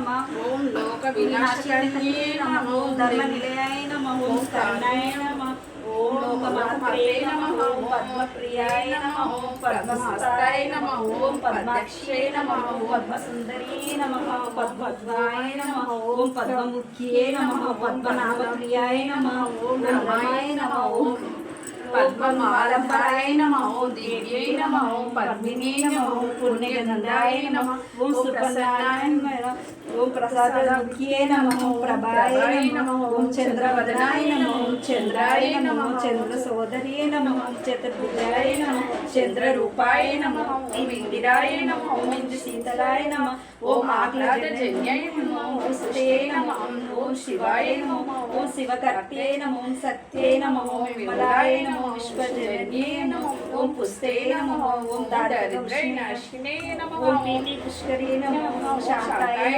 नमः ఓం లోక వినాశకన్యే నమః ఓం ధర్మనిలయాయ నమః ఓం కరుణాయ నమః ఓం లోకమాత్రే నమః ఓం పద్మప్రియాయ నమః ఓం పద్మహస్తాయ నమః ఓం పద్మాక్షే నమః ఓం పద్మసుందరీ నమః పద్మద్వాయ నమః ఓం పద్మముఖ్యే నమః పద్మనాభప్రియాయ నమః ఓం రమాయ నమః ఓం పద్మమాలభాయ నమః ఓం దేవ్యై నమః ఓం పద్మినే నమః ఓం పుణ్యగంధాయ నమః ఓం సుప్రసన్నాయ నమః ఓం ప్రసాదముఖ్యే నమః ఓం ప్రభాయ నమః ఓం చంద్రవదనాయ నమః ఓం చంద్రాయ నమః చంద్ర సోదరీ నమః ఓం చతుర్భుజాయ నమః చంద్రరూపాయ నమః ఓం ఇందిరాయ నమః ఓం ఇంద్రశీతలాయ నమః ఓం ఆహ్లాదజన్యాయ నమః ఓం స్తుతే నమః ఓం శివాయ నమః ఓం శివకర్తే నమః ఓం సత్యే నమః ఓం విమలాయ నమః విశ్వజనన్యే నమః ఓం పుస్తే నమః ఓం దారిద్ర్యనాశినే నమః ఓం ప్రీతి పుష్కరే నమః ఓం శాంతాయ